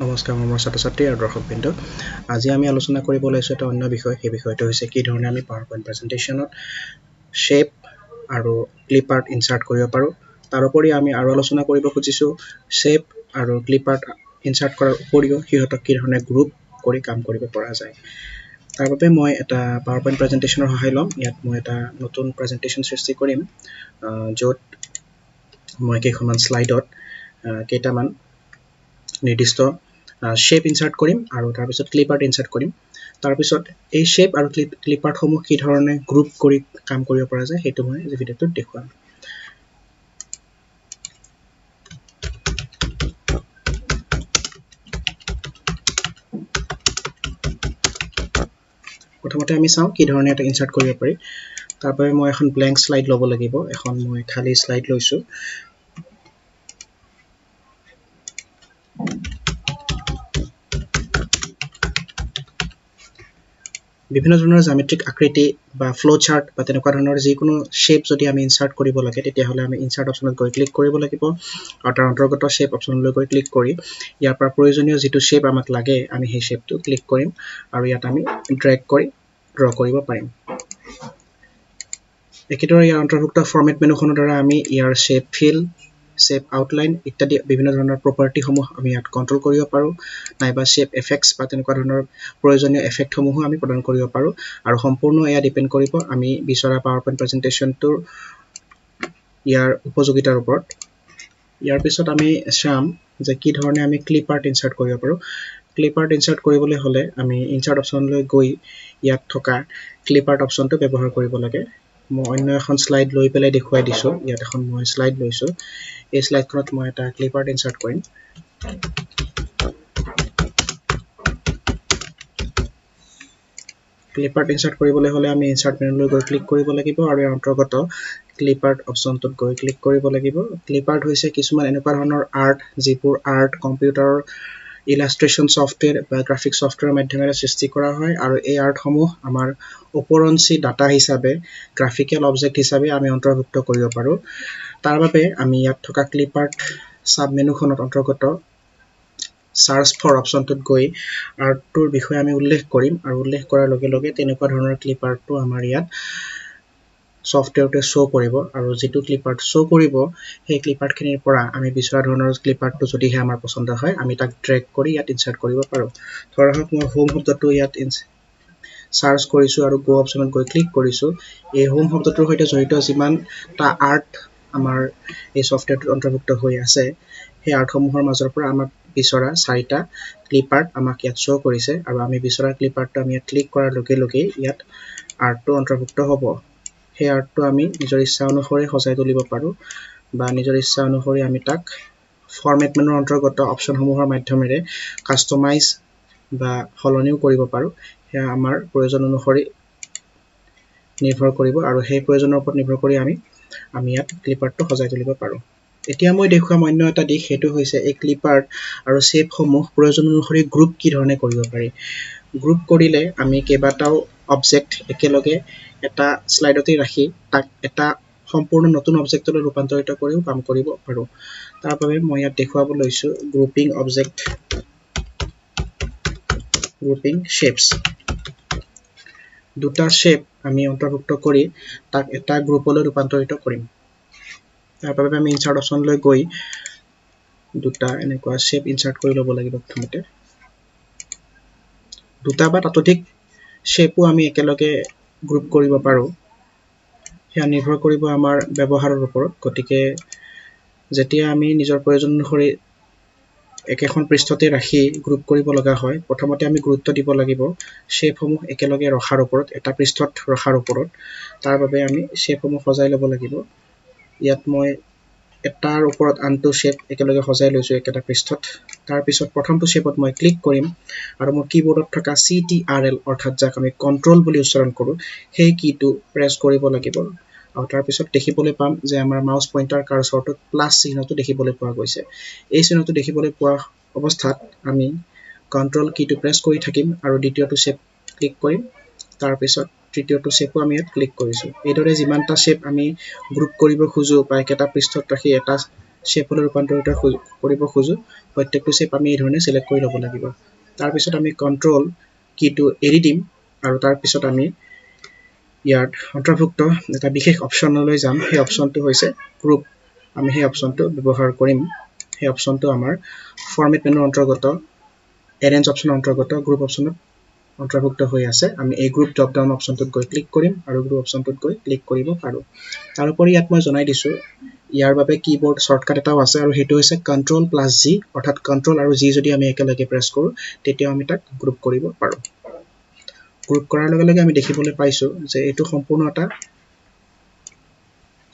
নমস্কাৰ মোৰ ছাত্ৰ-ছাত্ৰী আৰু দৰ্শকবৃন্দ আজি আমি আলোচনা কৰিব লৈছো এটা অন্য বিষয় এই বিষয়টো হৈছে কি ধৰণে আমি PowerPoint প্ৰেজেন্টেচনত শেপ আৰু ক্লিপ আৰ্ট ইনসাৰ্ট কৰিব পাৰো তাৰ উপৰি আমি আৰু আলোচনা কৰিব খুজিছো শেপ আৰু ক্লিপ আৰ্ট ইনসাৰ্ট কৰাৰ উপৰিও হিহঁতক কি ধৰণে গ্ৰুপ কৰি কাম কৰিব পৰা যায় তাৰ বাবে মই এটা PowerPoint প্ৰেজেন্টেচনৰ সহায় লম ইয়াত মই এটা নতুন প্ৰেজেন্টেচন সৃষ্টি কৰিম য'ত মই কেইখনমান স্লাইডত কেইটামান নিৰ্দিষ্ট shape insert কৰিম আৰু তাৰ পিছত clip art insert কৰিম তাৰ পিছত এই shape আৰু clip art সমূহ কি ধৰণে গ্ৰুপ কৰি কাম কৰিব পৰা যায় হেতু মই এই ভিডিওটোত দেখুৱাম প্ৰথমতে আমি চাও কি ধৰণে এটা ইনসাৰ্ট কৰিব পাৰি তাৰ বাবে মই এখন blank slide ল'ব লাগিব এখন মই খালি slide লৈছো বিভিন্ন ধৰণৰ জ্যামিতিক আকৃতি বা ফ্লো চাৰ্ট বা তেনেকুৱা ধৰণৰ যিকোনো শেপ যদি আমি ইনসাৰ্ট কৰিব লাগে তেতিয়া হলে আমি ইনসাৰ্ট অপচনত গৈ ক্লিক কৰিব লাগিব আৰু তাৰ অন্তৰ্গত শেপ অপচনলৈ গৈ ক্লিক কৰি ইয়াৰ পৰা প্ৰয়োজনীয় যেটো শেপ আমাক লাগে আমি সেই শেপটো ক্লিক কৰিম আৰু ইয়াত আমি ড্ৰেগ কৰি ড্ৰ কৰিব পাৰিম একেদৰে ইয়াৰ অন্তৰ্ভুক্ত ফৰমেট মেনুখনৰ দ্বাৰা আমি ইয়াৰ শেপ ফিল শেপ আউটলাইন ইত্যাদি বিভিন্ন ধৰণৰ প্ৰপাৰ্টি সমূহ আমি ইয়াত কন্ট্ৰোল কৰিব পাৰো নাইবা শেপ এফেক্টস বা তেনেকুৱা ধৰণৰ প্ৰয়োজনীয় এফেক্ট সমূহ আমি প্ৰদান কৰিব পাৰো আৰু সম্পূৰ্ণ এয়া ডিপেন্ড কৰিব আমি বিচৰা PowerPoint প্ৰেজেন্টেচনটোৰ ইয়াৰ উপযোগিতাৰ ওপৰত ইয়াৰ পিছত আমি চাম যে কি ধৰণে আমি ক্লিপ আৰ্ট ইনসাৰ্ট কৰিব পাৰো ক্লিপ আৰ্ট ইনসাৰ্ট কৰিবলৈ হলে আমি ইনসাৰ্ট অপচনলৈ গৈ ইয়াত থকা ক্লিপ আৰ্ট অপচনটো ব্যৱহাৰ কৰিব লাগে মই অন্য এখন স্লাইড লৈ পেলাই দেখুৱাই দিছো ইয়াত এখন মই স্লাইড লৈছো এই স্লাইডখনত মই এটা ক্লিপ আৰ্ট ইনসাৰ্ট কৰিম ক্লিপ আৰ্ট ইনসাৰ্ট কৰিবলৈ হলে আমি ইনসাৰ্ট মেনুলৈ গৈ ক্লিক কৰিব লাগিব আৰু ইয়াৰ অন্তৰ্গত ক্লিপ আৰ্ট অপচনটোত গৈ ক্লিক কৰিব লাগিব ক্লিপ আৰ্ট হৈছে কিছুমান এনেকুৱা ধৰণৰ আৰ্ট যিবোৰ আৰ্ট কম্পিউটাৰৰ ইলাষ্ট্ৰেচন সফটওয়্যাৰ বা গ্ৰাফিক সফটওয়্যাৰৰ মাধ্যমেৰে সৃষ্টি কৰা হয় আৰু এই আৰ্টসমূহ আমাৰ ওপৰঞ্চি ডাটা হিচাপে গ্ৰাফিক্যাল অবজেক্ট হিচাপে আমি অন্তৰ্ভুক্ত কৰিব পাৰো তাৰ বাবে আমি ইয়াত থকা ক্লিপ আৰ্ট সাব মেনুখনত অন্তৰ্গত সাৰ্চ ফৰ অপচনটোত গৈ আৰ্টটোৰ বিষয়ে আমি উল্লেখ কৰিম আৰু উল্লেখ কৰাৰ লগে লগে তেনেকুৱা ধৰণৰ ক্লিপ আৰ্টটো আমাৰ ইয়াত সফটওয়্যাৰতে শো কৰিব আৰু যেটো ক্লিপ আৰ্ট শো কৰিব সেই ক্লিপ আৰ্টখিনিৰ পৰা আমি বিচৰা ধৰণৰ ক্লিপ আৰ্টটো যদিহে আমাৰ পছন্দ হয় আমি তাক ড্ৰেগ কৰি ইয়াত ইনসাৰ্ট কৰিব পাৰো ধৰক মই হোম শব্দটো ইয়াত সাৰ্চ কৰিছো আৰু গো অপচনত গৈ ক্লিক কৰিছো এই হোম শব্দটোৰ সৈতে জড়িত যিমানটা আৰ্ট আমাৰ এই সফটওয়্যাৰটোত অন্তৰ্ভুক্ত হৈ আছে সেই আৰ্টসমূহৰ মাজৰ পৰা আমাক বিচৰা 4টা ক্লিপ আৰ্ট আমাক ইয়াত শো কৰিছে আৰু আমি বিচৰা ক্লিপ আৰ্টটো আমি ইয়াত ক্লিক কৰাৰ লগে লগে ইয়াত আৰ্টটো অন্তৰ্ভুক্ত হ'ব সেই আৰ্টটো আমি নিজৰ ইচ্ছা অনুসৰি সজাই তুলিব পাৰো বা নিজৰ ইচ্ছা অনুসৰি আমি তাক ফৰমেট মেনুৰ অন্তৰ্গত অপচনসমূহৰ মাধ্যমেৰে কাস্টমাইজ বা হলনিও কৰিব পাৰো হেয়া আমাৰ প্ৰয়োজন অনুসৰি নিৰ্ভৰ কৰিব আৰু সেই প্ৰয়োজনৰ ওপৰত নিৰ্ভৰ কৰি আমি ইয়াত ক্লিপ আৰ্টটো সজাই তুলিব পাৰো এতিয়া মই দেখুৱাম অন্য এটা দিশ হেতু হৈছে এই ক্লিপ আৰ্ট আৰু শেপ সমূহ প্ৰয়োজন অনুসৰি গ্ৰুপ কি ধৰণে কৰিব পাৰি গ্ৰুপ কৰিলে আমি কেইবাটাও অবজেক্ট একেলগে এটা স্লাইডতে ৰাখি তাক এটা সম্পূৰ্ণ নতুন অবজেক্টলৈ ৰূপান্তৰিত কৰিও কাম কৰিব পাৰো তাৰ বাবে মই ইয়াত দেখুৱাব লৈছো গ্ৰুপিং অবজেক্ট গ্ৰুপিং শেপস দুটা শেপ আমি অন্তৰ্ভুক্ত কৰি তাক এটা গ্ৰুপলৈ ৰূপান্তৰিত কৰিম তাৰ বাবে আমি ইনসাৰ্ট অপচনলৈ গৈ দুটা এনেকুৱা শেপ ইনসাৰ্ট কৰি ল'ব লাগিব প্ৰথমতে দুটা বা ততোধিক শেপও আমি একেলগে গ্ৰুপ কৰিব পাৰো হেয়া নিৰ্ভৰ কৰিব আমাৰ ব্যৱহাৰৰ ওপৰত গতিকে যেতিয়া আমি নিজৰ প্ৰয়োজন অনুসৰি একেখন পৃষ্ঠতে ৰাখি গ্ৰুপ কৰিব লগা হয় প্ৰথমতে আমি গুৰুত্ব দিব লাগিব শেপসমূহ একেলগে ৰখাৰ ওপৰত এটা পৃষ্ঠত ৰখাৰ ওপৰত তাৰ বাবে আমি শেপসমূহ সজাই ল'ব লাগিব ইয়াত মই এটাৰ ওপৰত আনটো শেপ একেলগে সজাই লৈছো একেটা পৃষ্ঠত তাৰ পিছত প্ৰথমটো শেপত মই ক্লিক কৰিম আৰু মোৰ কিবোৰ্ডত থকা CTRL অৰ্থাৎ যাক আমি কন্ট্ৰোল বুলি উচ্চাৰণ কৰো সেই কিটো প্ৰেছ কৰিব লাগিব আৰু তাৰ পিছত দেখিবলৈ পাম যে আমাৰ মাউস পইন্টাৰ কাৰ্সৰটো প্লাস চিহ্নটো দেখিবলৈ পোৱা গৈছে এই চিহ্নটো দেখিবলৈ পোৱা অৱস্থাত আমি কন্ট্ৰোল কিটো প্ৰেছ কৰি থাকিম আৰু দ্বিতীয়টো শেপ ক্লিক কৰিম তাৰ পিছত তৃতীয়টো শেপও আমি ইয়াত ক্লিক কৰিছো এইদৰে যিমানটা শেপ আমি গ্ৰুপ কৰিব খুজো বা একেটা পৃষ্ঠত ৰাখি এটা শ্বেপলৈ ৰূপান্তৰিত কৰিব খোজো প্ৰত্যেকটো শ্বেপ আমি এই ধৰণে সিলেক্ট কৰি ল'ব লাগিব তাৰ পিছত আমি কন্ট্ৰোল কিটো এৰি দিম আৰু তাৰ পিছত আমি ইয়াত অন্তৰ্ভুক্ত এটা বিশেষ অপচনলৈ যাম সেই অপচনটো হৈছে গ্ৰুপ আমি সেই অপচনটো ব্যৱহাৰ কৰিম সেই অপচনটো আমাৰ ফৰমেট মেনুৰ অন্তৰ্গত এৰেঞ্জ অপচন অন্তৰ্গত গ্ৰুপ অপচনত অন্তৰ্ভুক্ত হৈ আছে আমি এই গ্ৰুপ ড্ৰপ ডাউন অপচনটোত গৈ ক্লিক কৰিম আৰু গ্ৰুপ অপচনটোত গৈ ক্লিক কৰিব পাৰো তাৰ উপৰি ইয়াত মই জনাই দিছো ইয়াৰ বাবে কিবোৰ্ড শৰ্টকাট এটাও আছে আৰু হেতু হৈছে কন্ট্ৰোল প্লাস জি অৰ্থাৎ কন্ট্ৰোল আৰু জি যদি আমি একেলগে প্ৰেছ কৰো তেতিয়া আমি তাক গ্ৰুপ কৰিব পাৰো গ্ৰুপ কৰাৰ লগে লগে আমি দেখিবলৈ পাইছো যে এইটো সম্পূৰ্ণ এটা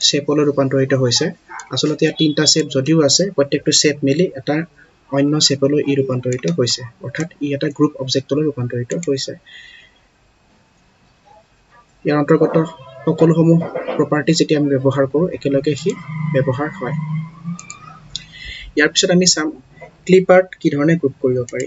শেপলৈ ৰূপান্তৰিত হৈছে আসলতে ইয়াত তিনটা শেপ যদিও আছে প্ৰত্যেকটো শেপ মিলি এটা অন্য শেপলৈ ই ৰূপান্তৰিত হৈছে অৰ্থাৎ ই এটা গ্ৰুপ অবজেক্টলৈ ৰূপান্তৰিত হৈছে ইয়াৰ অন্তৰ্গত সকলোসমূহ প্ৰপাৰ্টি যেতিয়া আমি ব্যৱহাৰ কৰো একেলগে হি ব্যৱহাৰ হয় ইয়াৰ পিছত আমি চাম ক্লিপ আৰ্ট কি ধৰণে গ্ৰুপ কৰিব পাৰি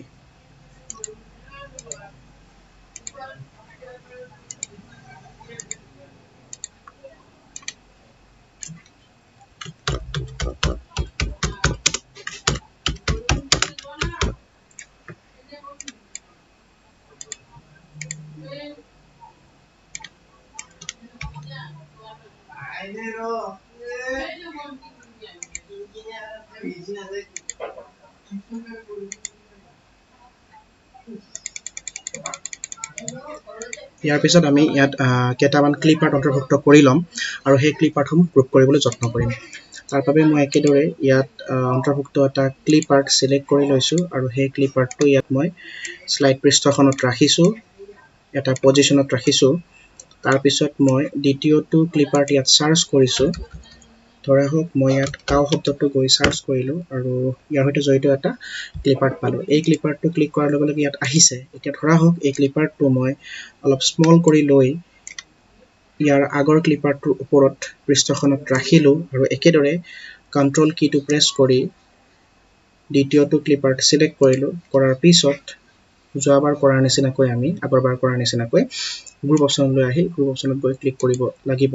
ইয়াৰ পিছত আমি ইয়াত কেটামান ক্লিপ আৰ্ট অন্তৰ্ভুক্ত কৰি লম আৰু সেই ক্লিপ আৰ্টসমূহ গ্ৰুপ কৰিবলৈ যত্ন কৰিম তাৰ বাবে মই একেদৰে ইয়াত অন্তৰ্ভুক্ত এটা ক্লিপ আৰ্ট সিলেক্ট কৰি লৈছো আৰু সেই ক্লিপ আৰ্টটো ইয়াত মই স্লাইড পৃষ্ঠখনত ৰাখিছো এটা পজিশনত ৰাখিছো তাৰ পিছত মই দ্বিতীয়টো ক্লিপ আৰ্ট ইয়াত সাৰ্চ কৰিছো ধৰা হোক মই ইয়াত কাও শব্দটো গৈ সাৰ্চ কৰিলো আৰু ইয়াৰ সৈতে জড়িত এটা ক্লিপ আৰ্ট পালো এই ক্লিপ আৰ্টটো ক্লিক কৰাৰ লগে লগে ইয়াত আহিছে এতিয়া ধৰা হোক এই ক্লিপ আৰ্টটো মই অলপ স্মল কৰি লৈ ইয়াৰ আগৰ ক্লিপ আৰ্টটোৰ ওপৰত পৃষ্ঠখনত ৰাখিলো আৰু একেদৰে কন্ট্ৰোল কিটো প্ৰেছ কৰি দ্বিতীয়টো ক্লিপ আৰ্ট সিলেক্ট কৰিলো কৰাৰ পিছত যোৱাবাৰ কৰাৰ নিচিনাকৈ আমি আগৰবাৰ কৰাৰ নিচিনাকৈ গ্ৰুপ অপচনলৈ আহি গ্ৰুপ অপচনত গৈ ক্লিক কৰিব লাগিব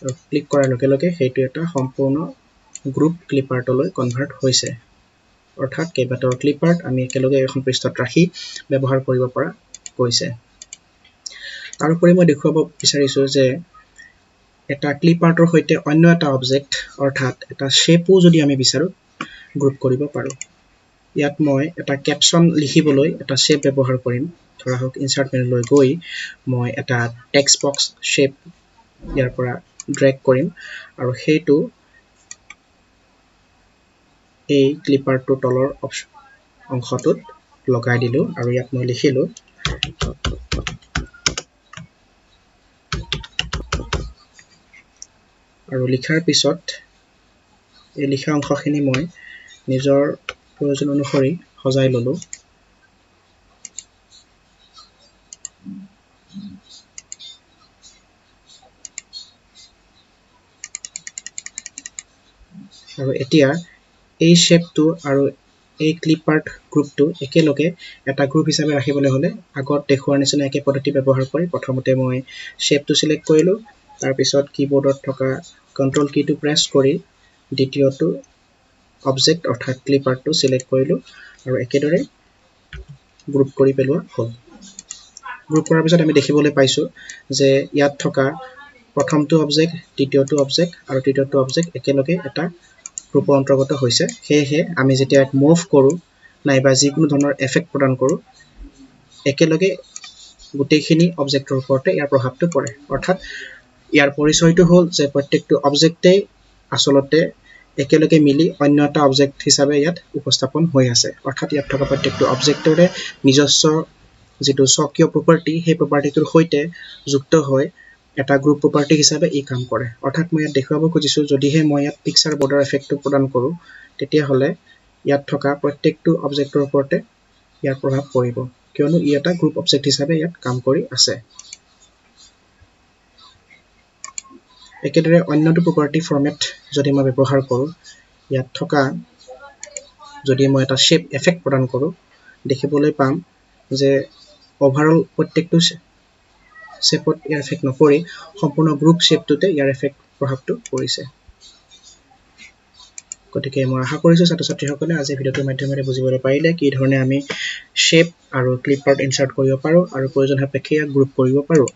আৰু ক্লিক কৰাৰ লগে লগে সেইটো এটা সম্পূৰ্ণ গ্ৰুপ ক্লিপ আৰ্টলৈ কনভাৰ্ট হৈছে অৰ্থাৎ কেইবাটাও ক্লিপ আৰ্ট আমি একেলগে এখন পৃষ্ঠত ৰাখি ব্যৱহাৰ কৰিব পৰা গৈছে তাৰ উপৰি মই দেখুৱাব বিচাৰিছো যে এটা ক্লিপ আৰ্টৰ সৈতে অন্য এটা অবজেক্ট অৰ্থাৎ এটা শেপও যদি আমি বিচাৰো গ্ৰুপ কৰিব পাৰো ইয়াত মই এটা ক্যাপশন লিখিবলৈ এটা শেপ ব্যৱহাৰ কৰিম ধৰা হোক ইনসাৰ্ট মেনুলৈ গৈ মই এটা টেক্সট বক্স শেপ ইয়াৰ পৰা ড্ৰেগ কৰিম আৰু সেইটো এই ক্লিপ আৰ্টৰ তলৰ অংশটোত লগাই দিলো আৰু ইয়াত মই লিখিলো আৰু লিখাৰ পিছত এই লিখা অংশখিনি মই নিজৰ প্ৰয়োজন অনুসৰি সজাই ললো আৰু এতিয়া এই শেপটো আৰু এই ক্লিপ আৰ্ট গ্ৰুপটো একেলগে এটা গ্ৰুপ হিচাপে ৰাখিবলৈ হলে আগত দেখুৱাৰ নিচিনা একে পদ্ধতি ব্যৱহাৰ কৰি প্ৰথমতে মই শেপটো সিলেক্ট কৰিলো তাৰ পিছত কিবোৰ্ডত থকা কন্ট্ৰোল কিটো প্ৰেছ কৰি দ্বিতীয়টো অবজেক্ট অৰ্থাৎ ক্লিপ আৰ্টটো সিলেক্ট কৰিলো আৰু একেদৰে গ্ৰুপ কৰি পেলোৱা হ'ল গ্ৰুপ কৰাৰ পিছত আমি দেখিবলৈ পাইছো যে ইয়াত থকা প্ৰথমটো অবজেক্ট দ্বিতীয়টো অবজেক্ট আৰু তৃতীয়টো অবজেক্ট একেলগে এটা গ্ৰুপৰ অন্তৰ্গত হৈছে সেয়েহে আমি যেতিয়া মুভ কৰো নাইবা যিকোনো ধৰণৰ এফেক্ট প্ৰদান কৰো একেলগে গোটেইখিনি অবজেক্টৰ ওপৰতে ইয়াৰ প্ৰভাৱটো পৰে অৰ্থাৎ ইয়াৰ পৰিচয়টো হ'ল যে প্ৰত্যেকটো অবজেক্টে আসলতে একেলগে মিলি অন্য এটা অবজেক্ট হিচাপে ইয়াত উপস্থাপন হৈ আছে অৰ্থাৎ ইয়াত থকা প্ৰত্যেকটো অবজেক্টৰে নিজস্ব যেটো স্বকীয় প্ৰপাৰ্টি সেই প্ৰপাৰ্টিটোৰ সৈতে যুক্ত হৈ এটা গ্ৰুপ প্ৰপাৰ্টি হিচাপে ই কাম কৰে অৰ্থাৎ মই ইয়াত দেখুৱাব খুজিছো যদিহে মই ইয়াত পিকচাৰ বৰ্ডাৰ এফেক্টটো প্ৰদান কৰো তেতিয়া হলে ইয়াত থকা প্ৰত্যেকটো অবজেক্টৰ ওপৰতে ইয়াৰ প্ৰভাৱ পৰিব কিয়নো ই এটা গ্ৰুপ অবজেক্ট হিচাপে ইয়াত কাম কৰি আছে একেদৰে অন্যটো প্ৰপাৰ্টি ফৰমেট যদি মই ব্যৱহাৰ কৰো ইয়াত থকা যদি মই এটা শেপ এফেক্ট প্ৰদান কৰো দেখিবলৈ পাম যে ওভাৰঅল প্ৰত্যেকটো শেপত ইয়াৰ এফেক্ট নপৰি সম্পূৰ্ণ গ্ৰুপ শেপটোতে ইয়াৰ এফেক্ট প্ৰভাৱটো পৰিছে গতিকে মই আশা কৰিছোঁ ছাত্ৰ ছাত্ৰীসকলে আজি ভিডিঅ'টোৰ মাধ্যমেৰে বুজিবলৈ পাৰিলে কি ধৰণে আমি শ্বেপ আৰু ক্লিপ আৰ্ট ইনচাৰ্ট কৰিব পাৰোঁ আৰু প্ৰয়োজন সাপেক্ষে ইয়াক গ্ৰুপ কৰিব পাৰোঁ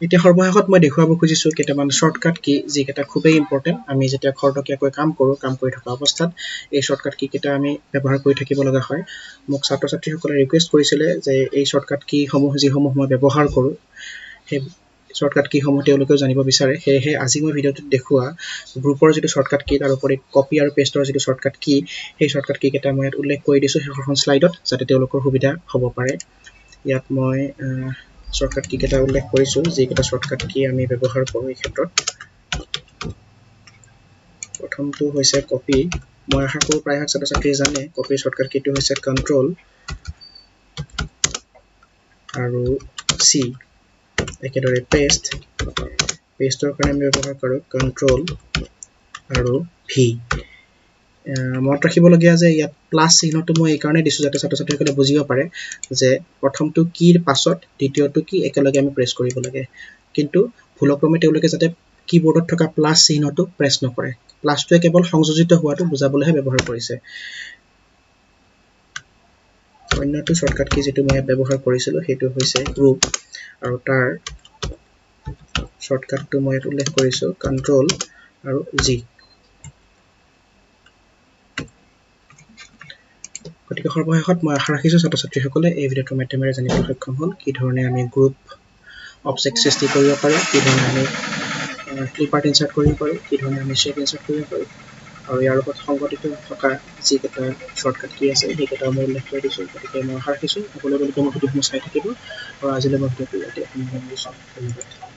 এতিয়া সৰ্বশেষত মই দেখুৱাব খুজিছোঁ কেইটামান শ্বৰ্টকাট কি যিকেইটা খুবেই ইম্পৰ্টেণ্ট আমি যেতিয়া খৰতকীয়াকৈ কাম কৰি থকা অৱস্থাত এই শ্বৰ্টকাট কিকেইটা আমি ব্যৱহাৰ কৰি থাকিব লগা হয় মোক ছাত্ৰ ছাত্ৰীসকলে ৰিকুৱেষ্ট কৰিছিলে যে এই শ্বৰ্টকাট কিসমূহ যিসমূহ মই ব্যৱহাৰ কৰোঁ সেই শ্বৰ্টকাট কিসমূহ তেওঁলোকেও জানিব বিচাৰে সেয়েহে আজি মই ভিডিঅ'টোত দেখুওৱা গ্ৰুপৰ যিটো শ্বৰ্টকাট কি তাৰ উপৰি কপি আৰু পেষ্টৰ যিটো শ্বৰ্টকাট কি সেই শ্বৰ্টকাট কিকেইটা মই ইয়াত উল্লেখ কৰি দিছোঁ শেষৰখন শ্লাইডত যাতে তেওঁলোকৰ সুবিধা হ'ব পাৰে ইয়াত মই শ্বৰ্টকাট কিকেইটা উল্লেখ কৰিছোঁ যিকেইটা শ্বৰ্টকাট কি আমি ব্যৱহাৰ কৰোঁ এই ক্ষেত্ৰত প্ৰথমটো হৈছে কপি মই আশা কৰোঁ প্ৰায়ভাগ ছাত্ৰ ছাত্ৰীয়ে জানে কপিৰ শ্বৰ্টকাট কিটো হৈছে কণ্ট্ৰল আৰু চি একেদৰে পেষ্টৰ কাৰণে আমি ব্যৱহাৰ কৰোঁ কণ্ট্ৰল আৰু ভি মনত ৰাখিবলগীয়া যে ইয়াত প্লাছ চিহ্নটো মই এই কাৰণে দিছোঁ যাতে ছাত্ৰ ছাত্ৰীসকলে বুজিব পাৰে যে প্ৰথমটো কিৰ পাছত দ্বিতীয়টো কি একেলগে আমি প্ৰেছ কৰিব লাগে কিন্তু ভুলক্ৰমে তেওঁলোকে যাতে কীবোৰ্ডত থকা প্লাছ চিহ্নটো প্ৰেছ নকৰে প্লাছটোৱে কেৱল সংযোজিত হোৱাটো বুজাবলৈহে ব্যৱহাৰ কৰিছে অন্যটো শ্বৰ্টকাট কি যিটো মই ব্যৱহাৰ কৰিছিলোঁ সেইটো হৈছে গ্ৰুপ আৰু তাৰ শ্বৰ্টকাটটো মই ইয়াত উল্লেখ কৰিছোঁ কণ্ট্ৰল আৰু জি গতিকে সৰ্বশেষত মই আশা ৰাখিছোঁ ছাত্ৰ ছাত্ৰীসকলে এই ভিডিঅ'টোৰ মাধ্যমেৰে জানিবলৈ সক্ষম হ'ল কি ধৰণে আমি গ্ৰুপ অবজেক্ট সৃষ্টি কৰিব পাৰোঁ কি ধৰণে আমি ক্লিপ আৰ্ট ইনচাৰ্ট কৰিব পাৰোঁ কি ধৰণে আমি শ্বেপ ইনচাৰ্ট কৰিব পাৰোঁ আৰু ইয়াৰ লগত সংগঠিত থকা যিকেইটা শ্বৰ্টকাট কি আছে সেইকেইটা মই উল্লেখ কৰি দিছোঁ গতিকে মই আশা ৰাখিছোঁ সকলোৱে মোৰ ভিডিঅ'সমূহ চাই থাকিব আৰু আজিলৈ মই ভিডিঅ'টো ইয়াতে সামৰণি মাৰিছোঁ ধন্যবাদ